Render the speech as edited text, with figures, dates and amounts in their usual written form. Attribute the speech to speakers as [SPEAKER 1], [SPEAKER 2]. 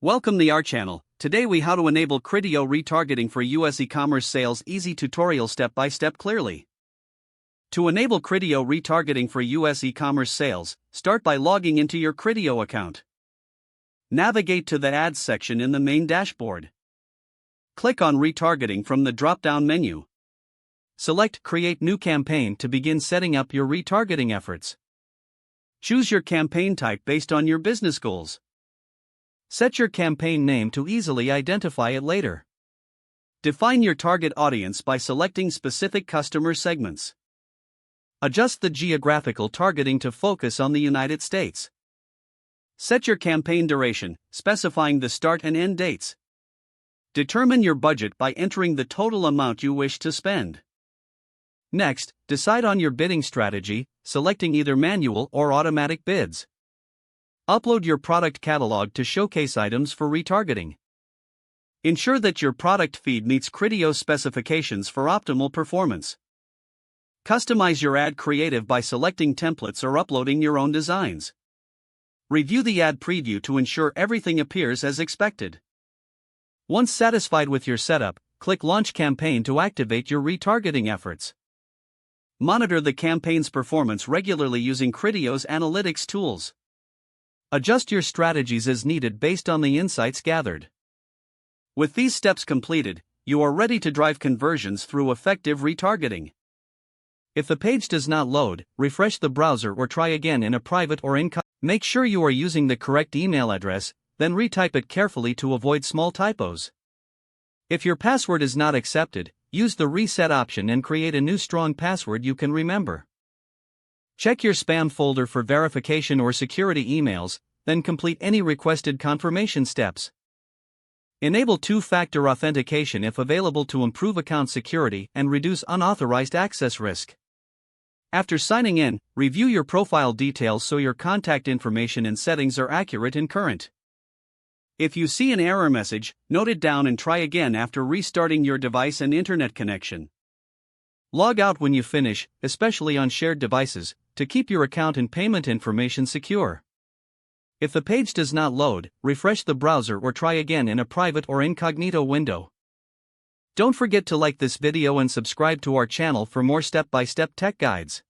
[SPEAKER 1] Welcome to our channel. Today we how to enable Criteo retargeting for US e-commerce sales. Easy tutorial step by step clearly. To enable Criteo retargeting for US e-commerce sales, start by logging into your Criteo account. Navigate to the ads section in the main dashboard. Click on retargeting from the drop-down menu. Select create new campaign to begin setting up your retargeting efforts. Choose your campaign type based on your business goals. Set your campaign name to easily identify it later. Define your target audience by selecting specific customer segments. Adjust the geographical targeting to focus on the United States. Set your campaign duration, specifying the start and end dates. Determine your budget by entering the total amount you wish to spend. Next, decide on your bidding strategy, selecting either manual or automatic bids. Upload your product catalog to showcase items for retargeting. Ensure that your product feed meets Criteo specifications for optimal performance. Customize your ad creative by selecting templates or uploading your own designs. Review the ad preview to ensure everything appears as expected. Once satisfied with your setup, click Launch Campaign to activate your retargeting efforts. Monitor the campaign's performance regularly using Criteo's analytics tools. Adjust your strategies as needed based on the insights gathered. With these steps completed, you are ready to drive conversions through effective retargeting. If the page does not load, refresh the browser or try again in a private or incognito. Make sure you are using the correct email address, then retype it carefully to avoid small typos. If your password is not accepted, use the reset option and create a new strong password you can remember. Check your spam folder for verification or security emails, then complete any requested confirmation steps. Enable two-factor authentication if available to improve account security and reduce unauthorized access risk. After signing in, review your profile details so your contact information and settings are accurate and current. If you see an error message, note it down and try again after restarting your device and internet connection. Log out when you finish, especially on shared devices, to keep your account and payment information secure. If the page does not load, refresh the browser or try again in a private or incognito window. Don't forget to like this video and subscribe to our channel for more step-by-step tech guides.